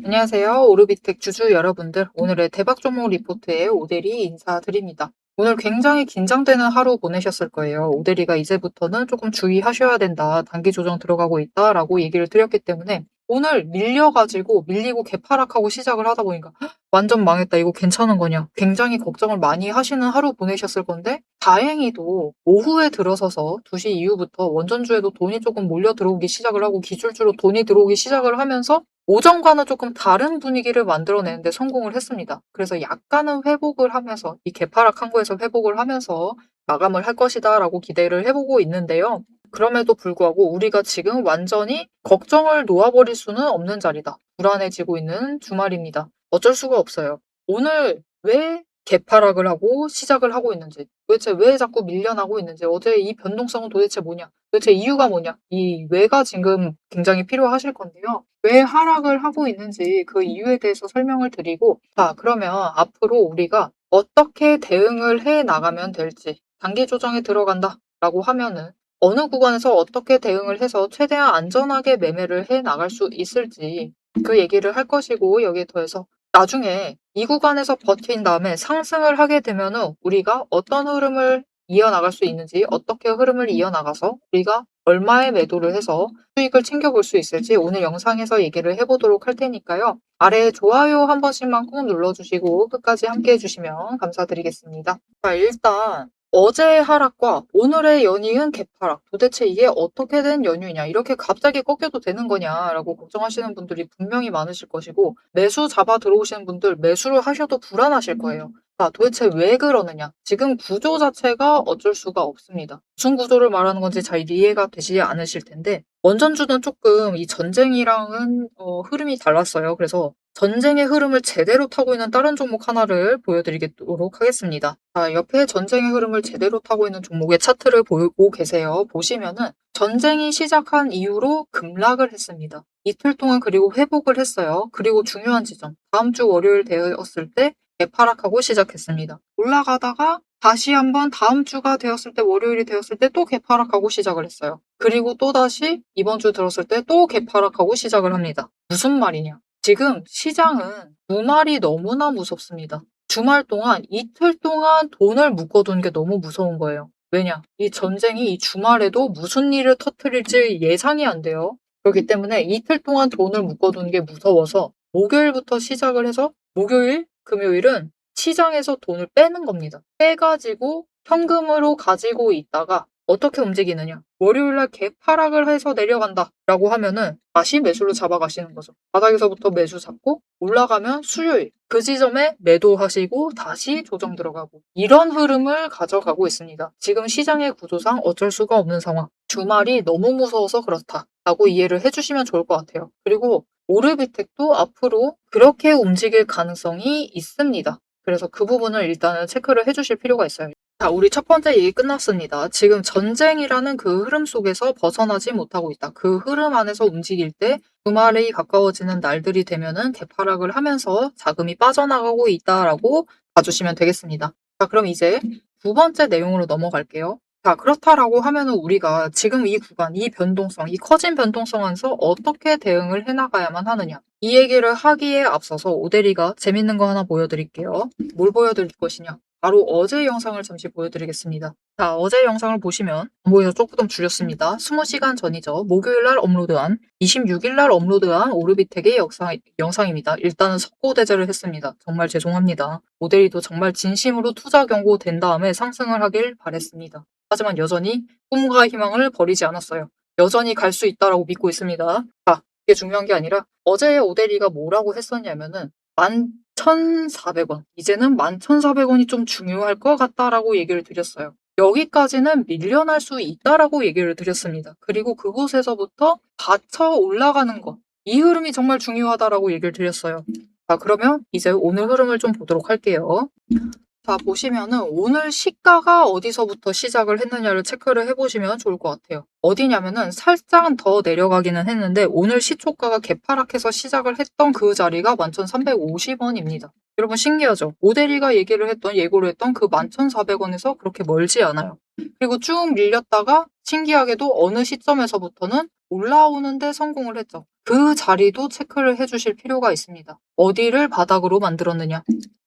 안녕하세요. 오르비텍 주주 여러분들. 오늘의 대박 종목 리포트에 오대리 인사드립니다. 오늘 굉장히 긴장되는 하루 보내셨을 거예요. 오대리가 이제부터는 조금 주의하셔야 된다. 단기 조정 들어가고 있다라고 얘기를 드렸기 때문에 오늘 밀리고 개파락하고 시작을 하다 보니까 완전 망했다. 이거 괜찮은 거냐? 굉장히 걱정을 많이 하시는 하루 보내셨을 건데 다행히도 오후에 들어서서 2시 이후부터 원전주에도 돈이 조금 몰려 들어오기 시작을 하고 기술주로 돈이 들어오기 시작을 하면서 오전과는 조금 다른 분위기를 만들어내는데 성공을 했습니다. 그래서 약간은 회복을 하면서 이 개파락 항구에서 회복을 하면서 마감을 할 것이다라고 기대를 해보고 있는데요. 그럼에도 불구하고 우리가 지금 완전히 걱정을 놓아버릴 수는 없는 자리다. 불안해지고 있는 주말입니다. 어쩔 수가 없어요. 오늘 왜 개파락을 하고 시작을 하고 있는지, 도대체 왜 자꾸 밀려나고 있는지, 어제 이 변동성은 도대체 뭐냐, 도대체 이유가 뭐냐, 이 왜가 지금 굉장히 필요하실 건데요. 왜 하락을 하고 있는지 그 이유에 대해서 설명을 드리고, 자, 그러면 앞으로 우리가 어떻게 대응을 해 나가면 될지, 단기 조정에 들어간다 라고 하면은 어느 구간에서 어떻게 대응을 해서 최대한 안전하게 매매를 해 나갈 수 있을지 그 얘기를 할 것이고, 여기에 더해서 나중에 이 구간에서 버틴 다음에 상승을 하게 되면은 우리가 어떤 흐름을 이어나갈 수 있는지, 어떻게 흐름을 이어나가서 우리가 얼마의 매도를 해서 수익을 챙겨볼 수 있을지 오늘 영상에서 얘기를 해보도록 할 테니까요. 아래에 좋아요 한 번씩만 꼭 눌러주시고 끝까지 함께 해주시면 감사드리겠습니다. 자, 일단 어제의 하락과 오늘의 연이은 개파락, 도대체 이게 어떻게 된 연유냐, 이렇게 갑자기 꺾여도 되는 거냐라고 걱정하시는 분들이 분명히 많으실 것이고, 매수 잡아 들어오시는 분들 매수를 하셔도 불안하실 거예요. 자, 도대체 왜 그러느냐? 지금 구조 자체가 어쩔 수가 없습니다. 무슨 구조를 말하는 건지 잘 이해가 되시지 않으실 텐데, 원전주는 조금 이 전쟁이랑은 흐름이 달랐어요. 그래서 전쟁의 흐름을 제대로 타고 있는 다른 종목 하나를 보여드리도록 하겠습니다. 자, 옆에 전쟁의 흐름을 제대로 타고 있는 종목의 차트를 보고 계세요. 보시면은 전쟁이 시작한 이후로 급락을 했습니다. 이틀 동안 그리고 회복을 했어요. 그리고 중요한 지점, 다음 주 월요일 되었을 때 개파락하고 시작했습니다. 올라가다가 다시 한번 다음 주가 되었을 때, 월요일이 되었을 때 또 개파락하고 시작을 했어요. 그리고 또다시 이번 주 들었을 때 또 개파락하고 시작을 합니다. 무슨 말이냐? 지금 시장은 주말이 너무나 무섭습니다. 주말 동안 이틀 동안 돈을 묶어둔 게 너무 무서운 거예요. 왜냐? 이 전쟁이 이 주말에도 무슨 일을 터뜨릴지 예상이 안 돼요. 그렇기 때문에 이틀 동안 돈을 묶어둔 게 무서워서 목요일부터 시작을 해서 목요일, 금요일은 시장에서 돈을 빼는 겁니다. 빼가지고 현금으로 가지고 있다가 어떻게 움직이느냐? 월요일날 개파락을 해서 내려간다라고 하면은 다시 매수를 잡아가시는 거죠. 바닥에서부터 매수 잡고 올라가면 수요일 그 지점에 매도하시고 다시 조정 들어가고, 이런 흐름을 가져가고 있습니다. 지금 시장의 구조상 어쩔 수가 없는 상황. 주말이 너무 무서워서 그렇다라고 이해를 해주시면 좋을 것 같아요. 그리고 오르비텍도 앞으로 그렇게 움직일 가능성이 있습니다. 그래서 그 부분을 일단은 체크를 해주실 필요가 있어요. 자, 우리 첫 번째 얘기 끝났습니다. 지금 전쟁이라는 그 흐름 속에서 벗어나지 못하고 있다. 그 흐름 안에서 움직일 때 주말이 가까워지는 날들이 되면은 개파락을 하면서 자금이 빠져나가고 있다라고 봐주시면 되겠습니다. 자, 그럼 이제 두 번째 내용으로 넘어갈게요. 자, 그렇다라고 하면은 우리가 지금 이 구간, 이 변동성, 이 커진 변동성 안에서 어떻게 대응을 해나가야만 하느냐. 이 얘기를 하기에 앞서서 오대리가 재밌는 거 하나 보여드릴게요. 뭘 보여드릴 것이냐. 바로 어제 영상을 잠시 보여드리겠습니다. 자, 어제 영상을 보시면 정보에서 조금 줄였습니다. 20시간 전이죠. 목요일날 업로드한, 26일날 업로드한 오르비텍의 영상입니다. 일단은 석고대죄를 했습니다. 정말 죄송합니다. 모델이도 정말 진심으로 투자 경고 된 다음에 상승을 하길 바랬습니다. 하지만 여전히 꿈과 희망을 버리지 않았어요. 여전히 갈 수 있다라고 믿고 있습니다. 자, 이게 중요한 게 아니라 어제 오데리가 뭐라고 했었냐면은 11,400원. 이제는 11,400원이 좀 중요할 것 같다라고 얘기를 드렸어요. 여기까지는 밀려날 수 있다라고 얘기를 드렸습니다. 그리고 그곳에서부터 받쳐 올라가는 것. 이 흐름이 정말 중요하다라고 얘기를 드렸어요. 자, 그러면 이제 오늘 흐름을 좀 보도록 할게요. 자, 보시면은 오늘 시가가 어디서부터 시작을 했느냐를 체크를 해보시면 좋을 것 같아요. 어디냐면은 살짝 더 내려가기는 했는데 오늘 시초가가 개파락해서 시작을 했던 그 자리가 11,350원입니다. 여러분 신기하죠? 오대리가 예고를 했던 그 11,400원에서 그렇게 멀지 않아요. 그리고 쭉 밀렸다가 신기하게도 어느 시점에서부터는 올라오는데 성공을 했죠. 그 자리도 체크를 해주실 필요가 있습니다. 어디를 바닥으로 만들었느냐?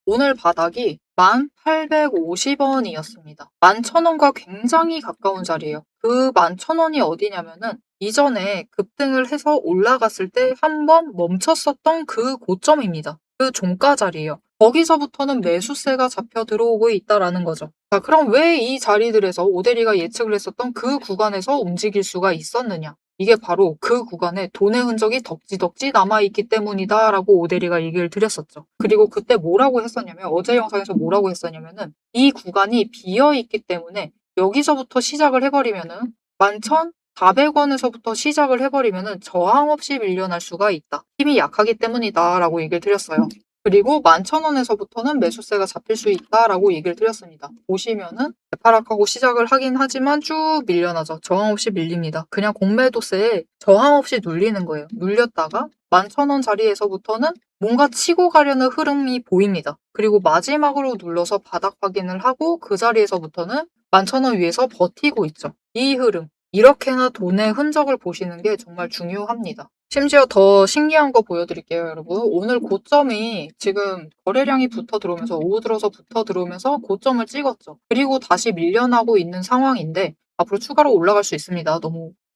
오늘 바닥이 1850원이었습니다. 11,000원과 굉장히 가까운 자리예요. 그 11,000원이 어디냐면은 이전에 급등을 해서 올라갔을 때 한번 멈췄었던 그 고점입니다. 그 종가 자리예요. 거기서부터는 매수세가 잡혀 들어오고 있다라는 거죠. 자, 그럼 왜 이 자리들에서 오대리가 예측을 했었던 그 구간에서 움직일 수가 있었느냐? 이게 바로 그 구간에 돈의 흔적이 덕지덕지 남아있기 때문이다라고 오대리가 얘기를 드렸었죠. 그리고 그때 뭐라고 했었냐면, 어제 영상에서 뭐라고 했었냐면은, 이 구간이 비어있기 때문에 여기서부터 시작을 해버리면은 11,400원에서부터 시작을 해버리면은 저항 없이 밀려날 수가 있다. 힘이 약하기 때문이다라고 얘기를 드렸어요. 그리고 11,000원에서부터는 매수세가 잡힐 수 있다라고 얘기를 드렸습니다. 보시면은 대파락하고 시작을 하긴 하지만 쭉 밀려나죠. 저항 없이 밀립니다. 그냥 공매도세에 저항 없이 눌리는 거예요. 눌렸다가 11,000원 자리에서부터는 뭔가 치고 가려는 흐름이 보입니다. 그리고 마지막으로 눌러서 바닥 확인을 하고 그 자리에서부터는 11,000원 위에서 버티고 있죠. 이 흐름. 이렇게나 돈의 흔적을 보시는 게 정말 중요합니다. 심지어 더 신기한 거 보여드릴게요, 여러분. 오늘 고점이 지금 거래량이 붙어 들어오면서, 오후 들어서 붙어 들어오면서 고점을 찍었죠. 그리고 다시 밀려나고 있는 상황인데, 앞으로 추가로 올라갈 수 있습니다.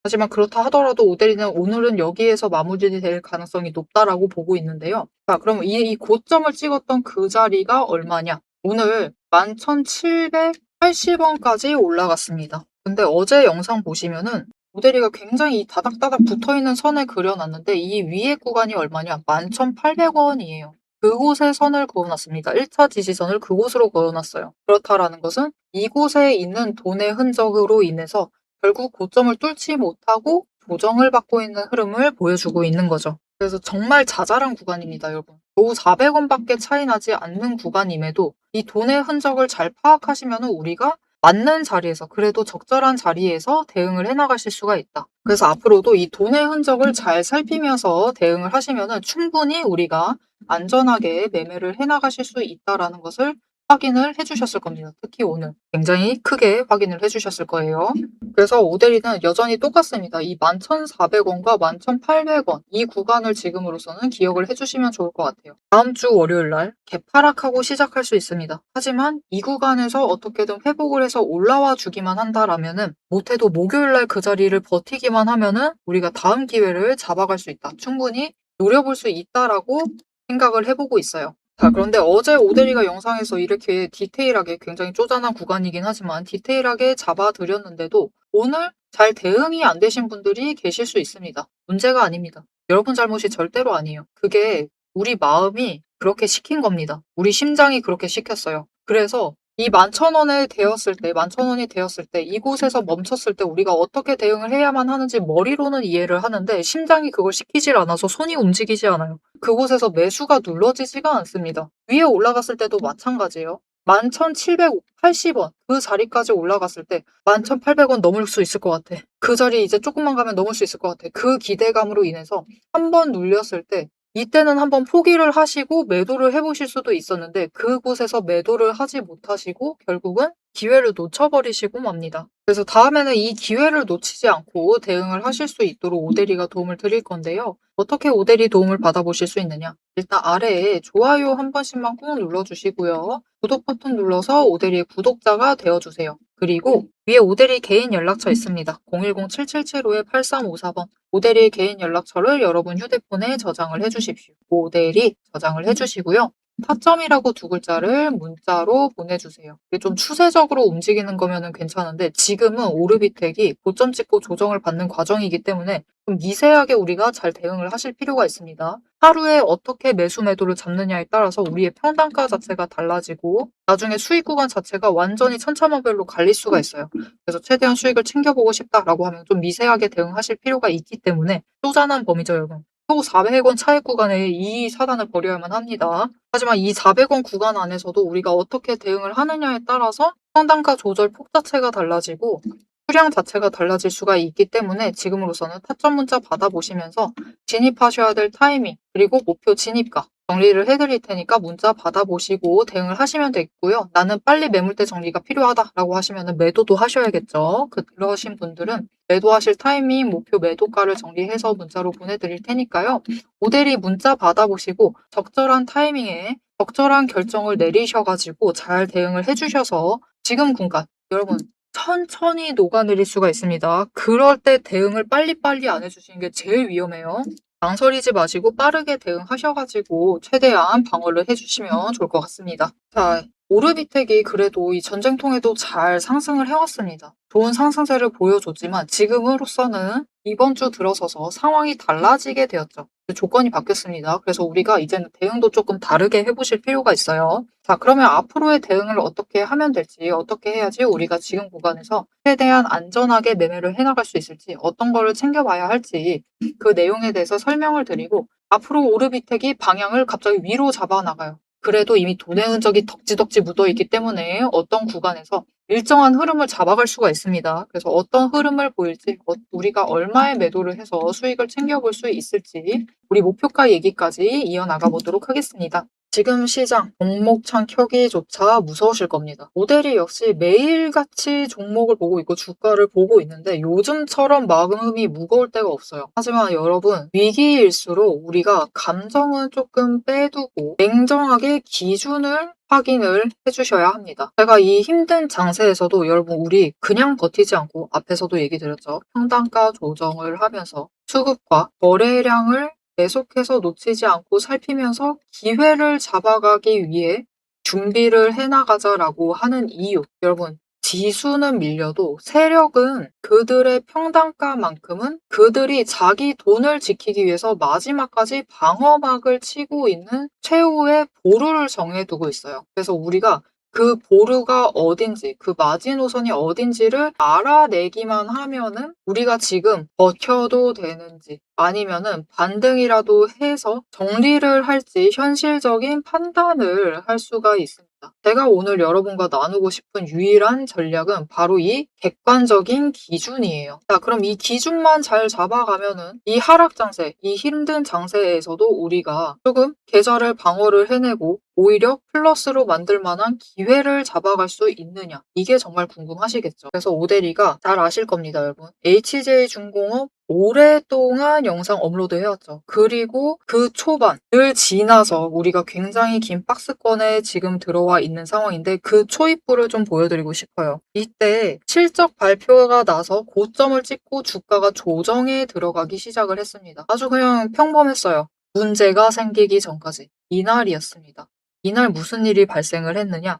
하지만 그렇다 하더라도 오데리는 오늘은 여기에서 마무리될 가능성이 높다라고 보고 있는데요. 자, 그럼 이 고점을 찍었던 그 자리가 얼마냐? 오늘 11,780원까지 올라갔습니다. 근데 어제 영상 보시면은 모델이가 굉장히 다닥다닥 붙어있는 선을 그려놨는데 이 위에 구간이 얼마냐? 11,800원이에요. 그곳에 선을 그어놨습니다. 1차 지지선을 그곳으로 그어놨어요. 그렇다라는 것은 이곳에 있는 돈의 흔적으로 인해서 결국 고점을 뚫지 못하고 조정을 받고 있는 흐름을 보여주고 있는 거죠. 그래서 정말 자잘한 구간입니다, 여러분. 겨우 400원밖에 차이 나지 않는 구간임에도 이 돈의 흔적을 잘 파악하시면 우리가 맞는 자리에서, 그래도 적절한 자리에서 대응을 해나가실 수가 있다. 그래서 앞으로도 이 돈의 흔적을 잘 살피면서 대응을 하시면 충분히 우리가 안전하게 매매를 해나가실 수 있다라는 것을 확인을 해주셨을 겁니다. 특히 오늘 굉장히 크게 확인을 해주셨을 거예요. 그래서 오데리는 여전히 똑같습니다. 이 11,400원과 11,800원 이 구간을 지금으로서는 기억을 해주시면 좋을 것 같아요. 다음 주 월요일 날 개파락하고 시작할 수 있습니다. 하지만 이 구간에서 어떻게든 회복을 해서 올라와 주기만 한다라면은 못해도 목요일 날 그 자리를 버티기만 하면은 우리가 다음 기회를 잡아갈 수 있다. 충분히 노려볼 수 있다라고 생각을 해보고 있어요. 자, 그런데 어제 오데리가 영상에서 이렇게 디테일하게, 굉장히 쪼잔한 구간이긴 하지만 디테일하게 잡아드렸는데도 오늘 잘 대응이 안 되신 분들이 계실 수 있습니다. 문제가 아닙니다. 여러분 잘못이 절대로 아니에요. 그게 우리 마음이 그렇게 시킨 겁니다. 우리 심장이 그렇게 시켰어요. 그래서 이 11,000원에 되었을 때, 11,000원이 되었을 때, 이곳에서 멈췄을 때 우리가 어떻게 대응을 해야만 하는지 머리로는 이해를 하는데 심장이 그걸 시키질 않아서 손이 움직이지 않아요. 그곳에서 매수가 눌러지지가 않습니다. 위에 올라갔을 때도 마찬가지예요. 11,780원 그 자리까지 올라갔을 때 11,800원 넘을 수 있을 것 같아. 그 자리 이제 조금만 가면 넘을 수 있을 것 같아. 그 기대감으로 인해서 한번 눌렸을 때 이때는 한번 포기를 하시고 매도를 해보실 수도 있었는데 그곳에서 매도를 하지 못하시고 결국은 기회를 놓쳐버리시고 맙니다. 그래서 다음에는 이 기회를 놓치지 않고 대응을 하실 수 있도록 오데리가 도움을 드릴 건데요. 어떻게 오데리 도움을 받아보실 수 있느냐? 일단 아래에 좋아요 한 번씩만 꾹 눌러주시고요. 구독 버튼 눌러서 오데리의 구독자가 되어주세요. 그리고 위에 오데리 개인 연락처 있습니다. 010-7775-8354번. 오데리의 개인 연락처를 여러분 휴대폰에 저장을 해주십시오. 오데리 저장을 해주시고요. 타점이라고 두 글자를 문자로 보내주세요. 이게 좀 추세적으로 움직이는 거면은 괜찮은데 지금은 오르비텍이 고점 찍고 조정을 받는 과정이기 때문에 좀 미세하게 우리가 잘 대응을 하실 필요가 있습니다. 하루에 어떻게 매수 매도를 잡느냐에 따라서 우리의 평단가 자체가 달라지고 나중에 수익 구간 자체가 완전히 천차만별로 갈릴 수가 있어요. 그래서 최대한 수익을 챙겨보고 싶다라고 하면 좀 미세하게 대응하실 필요가 있기 때문에 쪼잔한 범위죠, 여러분. 또 400원 차익 구간에 이 사단을 벌여야만 합니다. 하지만 이 400원 구간 안에서도 우리가 어떻게 대응을 하느냐에 따라서 평단가 조절 폭 자체가 달라지고 수량 자체가 달라질 수가 있기 때문에 지금으로서는 타점 문자 받아보시면서 진입하셔야 될 타이밍 그리고 목표 진입가 정리를 해드릴 테니까 문자 받아보시고 대응을 하시면 되겠고요. 나는 빨리 매물대 정리가 필요하다라고 하시면 매도도 하셔야겠죠. 그러신 분들은 매도하실 타이밍, 목표 매도가를 정리해서 문자로 보내드릴 테니까요. 모델이 문자 받아보시고 적절한 타이밍에 적절한 결정을 내리셔가지고 잘 대응을 해주셔서 지금 공간, 여러분 천천히 녹아내릴 수가 있습니다. 그럴 때 대응을 빨리빨리 안 해주시는 게 제일 위험해요. 망설이지 마시고 빠르게 대응하셔가지고 최대한 방어를 해주시면 좋을 것 같습니다. 자, 오르비텍이 그래도 이 전쟁통에도 잘 상승을 해왔습니다. 좋은 상승세를 보여줬지만 지금으로서는 이번 주 들어서서 상황이 달라지게 되었죠. 조건이 바뀌었습니다. 그래서 우리가 이제는 대응도 조금 다르게 해보실 필요가 있어요. 자, 그러면 앞으로의 대응을 어떻게 하면 될지, 어떻게 해야지 우리가 지금 구간에서 최대한 안전하게 매매를 해나갈 수 있을지, 어떤 거를 챙겨봐야 할지 그 내용에 대해서 설명을 드리고 앞으로 오르비텍이 방향을 갑자기 위로 잡아나가요. 그래도 이미 돈의 흔적이 덕지덕지 묻어있기 때문에 어떤 구간에서 일정한 흐름을 잡아갈 수가 있습니다. 그래서 어떤 흐름을 보일지, 우리가 얼마의 매도를 해서 수익을 챙겨볼 수 있을지 우리 목표가 얘기까지 이어나가 보도록 하겠습니다. 지금 시장 종목창 켜기조차 무서우실 겁니다. 모델이 역시 매일같이 종목을 보고 있고 주가를 보고 있는데 요즘처럼 마음이 무거울 때가 없어요. 하지만 여러분 위기일수록 우리가 감정은 조금 빼두고 냉정하게 기준을 확인을 해주셔야 합니다. 제가 이 힘든 장세에서도 여러분 우리 그냥 버티지 않고 앞에서도 얘기 드렸죠. 평단가 조정을 하면서 수급과 거래량을 계속해서 놓치지 않고 살피면서 기회를 잡아가기 위해 준비를 해나가자라고 하는 이유. 여러분, 지수는 밀려도 세력은 그들의 평단가만큼은 그들이 자기 돈을 지키기 위해서 마지막까지 방어막을 치고 있는 최후의 보루를 정해두고 있어요. 그래서 우리가 그 보루가 어딘지, 그 마지노선이 어딘지를 알아내기만 하면은 우리가 지금 버텨도 되는지 아니면은 반등이라도 해서 정리를 할지 현실적인 판단을 할 수가 있습니다. 제가 오늘 여러분과 나누고 싶은 유일한 전략은 바로 이 객관적인 기준이에요. 자, 그럼 이 기준만 잘 잡아가면은 이 하락 장세, 이 힘든 장세에서도 우리가 조금 계좌를 방어를 해내고 오히려 플러스로 만들 만한 기회를 잡아갈 수 있느냐. 이게 정말 궁금하시겠죠. 그래서 오대리가 잘 아실 겁니다, 여러분. HJ중공업 오랫동안 영상 업로드 해왔죠. 그리고 그 초반을 지나서 우리가 굉장히 긴 박스권에 지금 들어와 있는 상황인데 그 초입부를 좀 보여드리고 싶어요. 이때 실적 발표가 나서 고점을 찍고 주가가 조정에 들어가기 시작을 했습니다. 아주 그냥 평범했어요. 문제가 생기기 전까지. 이날이었습니다. 이날 무슨 일이 발생을 했느냐?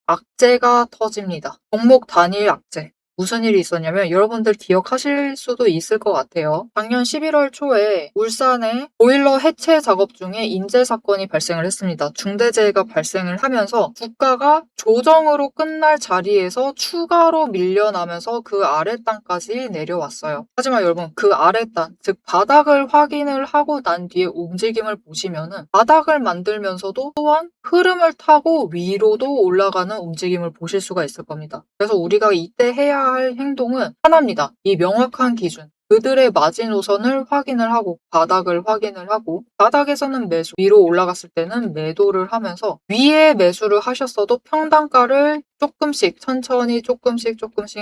악재가 터집니다. 종목 단일 악재. 무슨 일이 있었냐면 여러분들 기억하실 수도 있을 것 같아요. 작년 11월 초에 울산에 보일러 해체 작업 중에 인재 사건이 발생을 했습니다. 중대재해가 발생을 하면서 주가가 조정으로 끝날 자리에서 추가로 밀려나면서 그 아랫단까지 내려왔어요. 하지만 여러분 그 아랫단, 즉 바닥을 확인을 하고 난 뒤에 움직임을 보시면은 바닥을 만들면서도 또한 흐름을 타고 위로도 올라가는 움직임을 보실 수가 있을 겁니다. 그래서 우리가 이때 해야 할 행동은 하나입니다. 이 명확한 기준. 그들의 마지노선을 확인을 하고 바닥을 확인을 하고 바닥에서는 매수, 위로 올라갔을 때는 매도를 하면서 위에 매수를 하셨어도 평단가를 조금씩 천천히 조금씩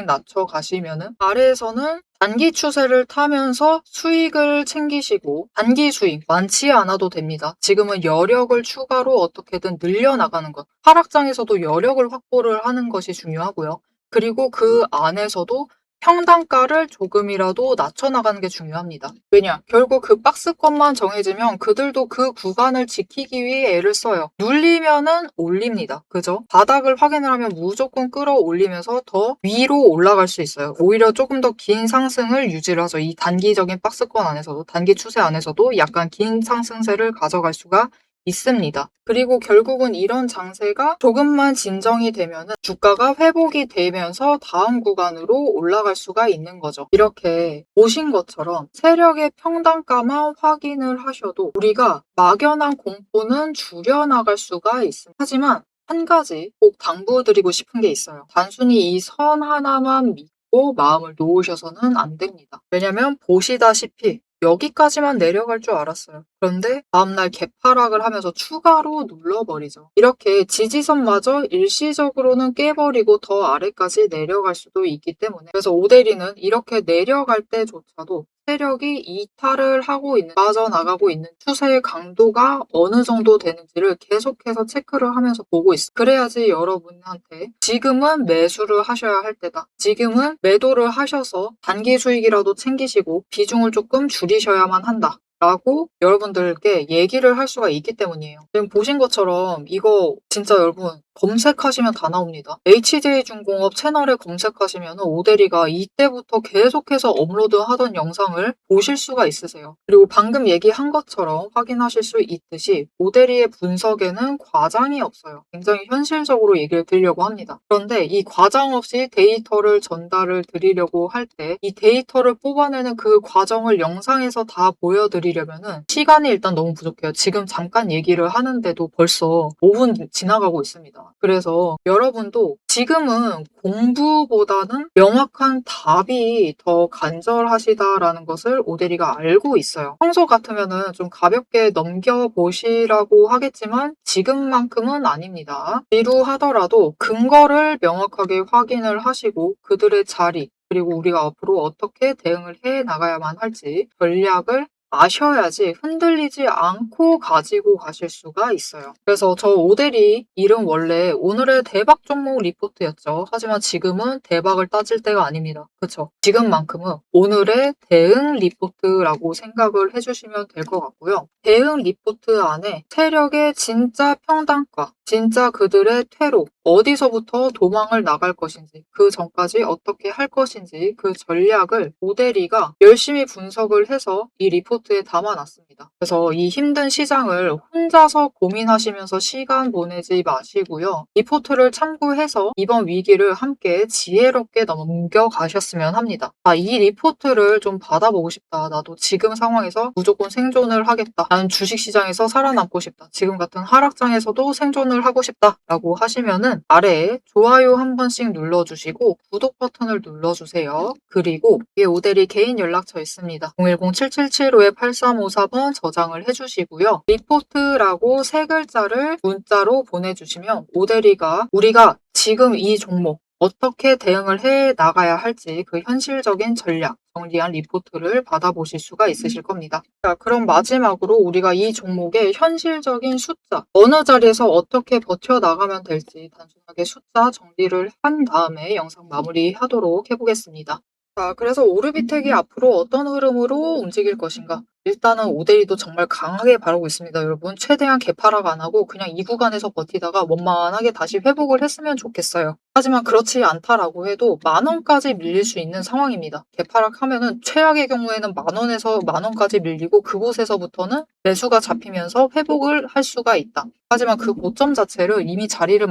낮춰 가시면은 아래에서는 단기 추세를 타면서 수익을 챙기시고 단기 수익 많지 않아도 됩니다. 지금은 여력을 추가로 어떻게든 늘려나가는 것. 하락장에서도 여력을 확보를 하는 것이 중요하고요. 그리고 그 안에서도 평단가를 조금이라도 낮춰나가는 게 중요합니다. 왜냐? 결국 그 박스권만 정해지면 그들도 그 구간을 지키기 위해 애를 써요. 눌리면은 올립니다. 그죠? 바닥을 확인을 하면 무조건 끌어올리면서 더 위로 올라갈 수 있어요. 오히려 조금 더 긴 상승을 유지를 하죠. 이 단기적인 박스권 안에서도, 단기 추세 안에서도 약간 긴 상승세를 가져갈 수가 있습니다. 그리고 결국은 이런 장세가 조금만 진정이 되면은 주가가 회복이 되면서 다음 구간으로 올라갈 수가 있는 거죠. 이렇게 보신 것처럼 세력의 평단가만 확인을 하셔도 우리가 막연한 공포는 줄여나갈 수가 있습니다. 하지만 한 가지 꼭 당부드리고 싶은 게 있어요. 단순히 이 선 하나만 고 마음을 놓으셔서는 안 됩니다. 왜냐면 보시다시피 여기까지만 내려갈 줄 알았어요. 그런데 다음날 개파락을 하면서 추가로 눌러버리죠. 이렇게 지지선마저 일시적으로는 깨버리고 더 아래까지 내려갈 수도 있기 때문에, 그래서 오데리는 이렇게 내려갈 때조차도 세력이 이탈을 하고 있는, 빠져나가고 있는 추세의 강도가 어느 정도 되는지를 계속해서 체크를 하면서 보고 있어요. 그래야지 여러분한테 지금은 매수를 하셔야 할 때다, 지금은 매도를 하셔서 단기 수익이라도 챙기시고 비중을 조금 줄이셔야만 한다 라고 여러분들께 얘기를 할 수가 있기 때문이에요. 지금 보신 것처럼 이거 진짜 여러분 검색하시면 다 나옵니다. HJ중공업 채널에 검색하시면 오데리가 이때부터 계속해서 업로드하던 영상을 보실 수가 있으세요. 그리고 방금 얘기한 것처럼 확인하실 수 있듯이 오데리의 분석에는 과장이 없어요. 굉장히 현실적으로 얘기를 드리려고 합니다. 그런데 이 과장 없이 데이터를 전달을 드리려고 할 때 이 데이터를 뽑아내는 그 과정을 영상에서 다 보여드리려면은 시간이 일단 너무 부족해요. 지금 잠깐 얘기를 하는데도 벌써 5분 지나가고 있습니다. 그래서 여러분도 지금은 공부보다는 명확한 답이 더 간절하시다라는 것을 오데리가 알고 있어요. 평소 같으면은 좀 가볍게 넘겨보시라고 하겠지만 지금만큼은 아닙니다. 지루하더라도 근거를 명확하게 확인을 하시고 그들의 자리, 그리고 우리가 앞으로 어떻게 대응을 해 나가야만 할지 전략을 아셔야지 흔들리지 않고 가지고 가실 수가 있어요. 그래서 저 오데리 이름 원래 오늘의 대박 종목 리포트였죠. 하지만 지금은 대박을 따질 때가 아닙니다. 그쵸? 지금만큼은 오늘의 대응 리포트라고 생각을 해주시면 될 것 같고요. 대응 리포트 안에 세력의 진짜 평단가, 진짜 그들의 퇴로, 어디서부터 도망을 나갈 것인지, 그 전까지 어떻게 할 것인지 그 전략을 오데리가 열심히 분석을 해서 이 리포트에 담아놨습니다. 그래서 이 힘든 시장을 혼자서 고민하시면서 시간 보내지 마시고요. 리포트를 참고해서 이번 위기를 함께 지혜롭게 넘겨가셨으면 합니다. 이 리포트를 좀 받아보고 싶다. 나도 지금 상황에서 무조건 생존을 하겠다. 나는 주식시장에서 살아남고 싶다. 지금 같은 하락장에서도 생존을 하고 싶다. 라고 하시면은 아래에 좋아요 한 번씩 눌러주시고 구독 버튼을 눌러주세요. 그리고 위에 오데리 개인 연락처 있습니다. 010-777-8354번 저장을 해주시고요. 리포트라고 세 글자를 문자로 보내주시면 오데리가 우리가 지금 이 종목 어떻게 대응을 해 나가야 할지 그 현실적인 전략, 정리한 리포트를 받아보실 수가 있으실 겁니다. 자, 그럼 마지막으로 우리가 이 종목의 현실적인 숫자, 어느 자리에서 어떻게 버텨나가면 될지 단순하게 숫자 정리를 한 다음에 영상 마무리하도록 해보겠습니다. 자, 그래서 오르비텍이 앞으로 어떤 흐름으로 움직일 것인가? 일단은 오데리도 정말 강하게 바라고 있습니다, 여러분. 최대한 개파락 안 하고 그냥 이 구간에서 버티다가 원만하게 다시 회복을 했으면 좋겠어요. 하지만 그렇지 않다라고 해도 만 원까지 밀릴 수 있는 상황입니다. 개파락 하면은 최악의 경우에는 만 원에서 만 원까지 밀리고 그곳에서부터는 매수가 잡히면서 회복을 할 수가 있다. 하지만 그 고점 자체를 이미 자리를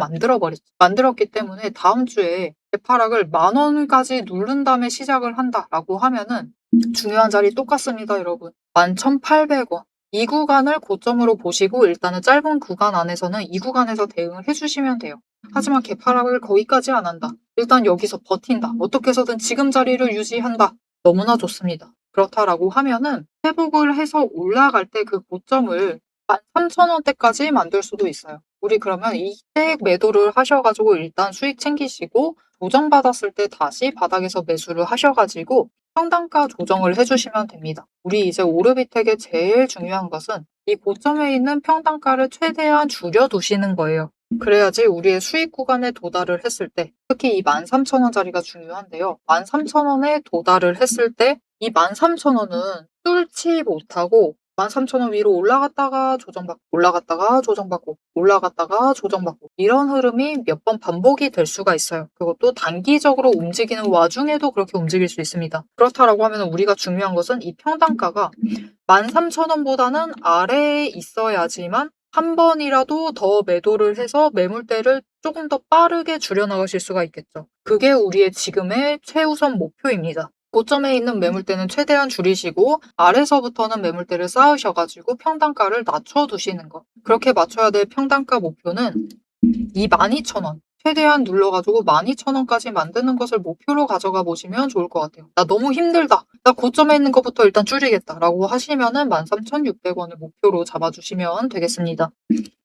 만들었기 때문에 다음 주에 개파락을 만 원까지 누른 다음에 시작을 한다라고 하면은 중요한 자리 똑같습니다, 여러분. 11,800원. 이 구간을 고점으로 보시고 일단은 짧은 구간 안에서는 이 구간에서 대응을 해주시면 돼요. 하지만 개파락을 거기까지 안 한다. 일단 여기서 버틴다. 어떻게 해서든 지금 자리를 유지한다. 너무나 좋습니다. 그렇다라고 하면은 회복을 해서 올라갈 때 그 고점을 13,000원대까지 만들 수도 있어요. 우리 그러면 이때 매도를 하셔가지고 일단 수익 챙기시고 조정받았을 때 다시 바닥에서 매수를 하셔가지고 평단가 조정을 해주시면 됩니다. 우리 이제 오르비텍의 제일 중요한 것은 이 고점에 있는 평단가를 최대한 줄여두시는 거예요. 그래야지 우리의 수익 구간에 도달을 했을 때, 특히 이 13,000원짜리가 중요한데요. 13,000원에 도달을 했을 때 이 13,000원은 뚫지 못하고 13,000원 위로 올라갔다가 조정받고 올라갔다가 조정받고 올라갔다가 조정받고 이런 흐름이 몇 번 반복이 될 수가 있어요. 그것도 단기적으로 움직이는 와중에도 그렇게 움직일 수 있습니다. 그렇다라고 하면 우리가 중요한 것은 이 평단가가 13,000원보다는 아래에 있어야지만 한 번이라도 더 매도를 해서 매물대를 조금 더 빠르게 줄여나가실 수가 있겠죠. 그게 우리의 지금의 최우선 목표입니다. 고점에 있는 매물대는 최대한 줄이시고 아래서부터는 매물대를 쌓으셔가지고 평단가를 낮춰두시는 것. 그렇게 맞춰야 될 평단가 목표는 이 12,000원. 최대한 눌러가지고 12,000원까지 만드는 것을 목표로 가져가 보시면 좋을 것 같아요. 나 너무 힘들다. 나 고점에 있는 것부터 일단 줄이겠다. 라고 하시면은 13,600원을 목표로 잡아주시면 되겠습니다.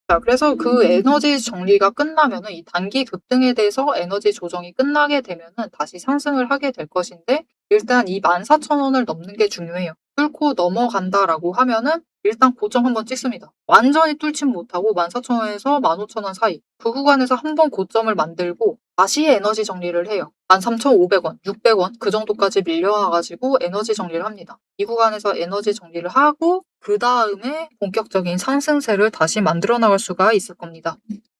자, 그래서 그 에너지 정리가 끝나면은 이 단기 급등에 대해서 에너지 조정이 끝나게 되면은 다시 상승을 하게 될 것인데 일단 이 14,000원을 넘는 게 중요해요. 뚫고 넘어간다라고 하면은 일단 고점 한번 찍습니다. 완전히 뚫진 못하고 14,000원에서 15,000원 사이 그 구간에서 한번 고점을 만들고 다시 에너지 정리를 해요. 13,500원, 600원 그 정도까지 밀려와가지고 에너지 정리를 합니다. 이 구간에서 에너지 정리를 하고 그 다음에 본격적인 상승세를 다시 만들어 나갈 수가 있을 겁니다.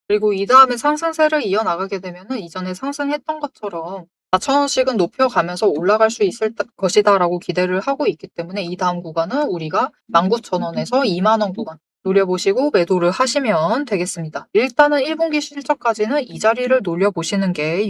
그리고 이 다음에 상승세를 이어나가게 되면은 이전에 상승했던 것처럼 4,000원씩은 높여가면서 올라갈 수 있을 것이다 라고 기대를 하고 있기 때문에 이 다음 구간은 우리가 19,000원에서 20,000원 구간 노려보시고 매도를 하시면 되겠습니다. 일단은 1분기 실적까지는 이 자리를 노려보시는 게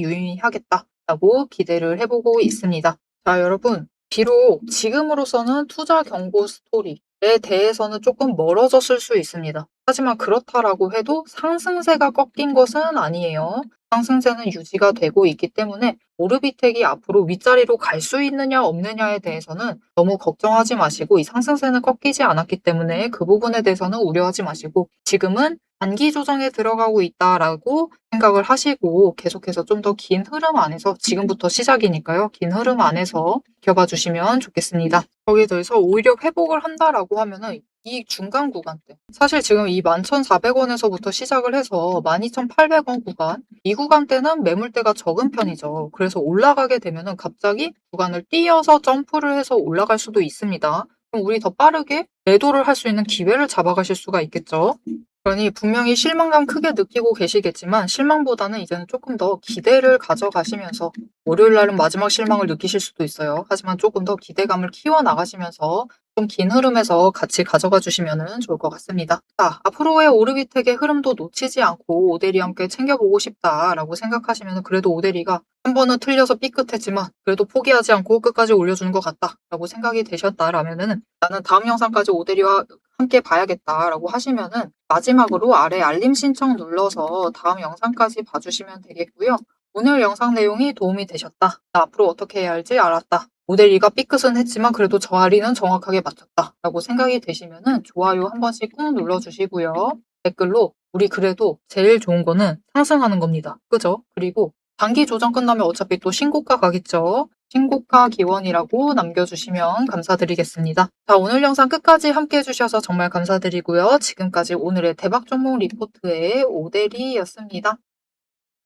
유의하겠다라고 기대를 해보고 있습니다. 자, 여러분. 비록 지금으로서는 투자 경고 스토리에 대해서는 조금 멀어졌을 수 있습니다. 하지만 그렇다라고 해도 상승세가 꺾인 것은 아니에요. 상승세는 유지가 되고 있기 때문에 오르비텍이 앞으로 윗자리로 갈 수 있느냐 없느냐에 대해서는 너무 걱정하지 마시고 이 상승세는 꺾이지 않았기 때문에 그 부분에 대해서는 우려하지 마시고 지금은 단기 조정에 들어가고 있다라고 생각을 하시고 계속해서 좀 더 긴 흐름 안에서 지금부터 시작이니까요. 긴 흐름 안에서 지켜봐 주시면 좋겠습니다. 거기에 더해서 오히려 회복을 한다라고 하면은 이 중간 구간대 사실 지금 이 11,400원에서부터 시작을 해서 12,800원 구간 이 구간대는 매물대가 적은 편이죠. 그래서 올라가게 되면은 갑자기 구간을 띄어서 점프를 해서 올라갈 수도 있습니다. 그럼 우리 더 빠르게 매도를 할 수 있는 기회를 잡아가실 수가 있겠죠. 그러니 분명히 실망감 크게 느끼고 계시겠지만 실망보다는 이제는 조금 더 기대를 가져가시면서 월요일 날은 마지막 실망을 느끼실 수도 있어요. 하지만 조금 더 기대감을 키워나가시면서 좀 긴 흐름에서 같이 가져가 주시면 좋을 것 같습니다. 자, 앞으로의 오르비텍의 흐름도 놓치지 않고 오데리 함께 챙겨보고 싶다라고 생각하시면 그래도 오데리가 한 번은 틀려서 삐끗했지만 그래도 포기하지 않고 끝까지 올려주는 것 같다라고 생각이 되셨다라면은 나는 다음 영상까지 오데리와 함께 봐야겠다라고 하시면은 마지막으로 아래 알림 신청 눌러서 다음 영상까지 봐주시면 되겠고요. 오늘 영상 내용이 도움이 되셨다. 나 앞으로 어떻게 해야 할지 알았다. 모델이가 삐끗은 했지만 그래도 자리는 정확하게 맞췄다. 라고 생각이 되시면은 좋아요 한 번씩 꾹 눌러주시고요. 댓글로 우리 그래도 제일 좋은 거는 상승하는 겁니다. 그죠? 그리고 단기 조정 끝나면 어차피 또 신고가 가겠죠? 신고가 기원이라고 남겨주시면 감사드리겠습니다. 자, 오늘 영상 끝까지 함께 해주셔서 정말 감사드리고요. 지금까지 오늘의 대박 종목 리포트의 오대리였습니다.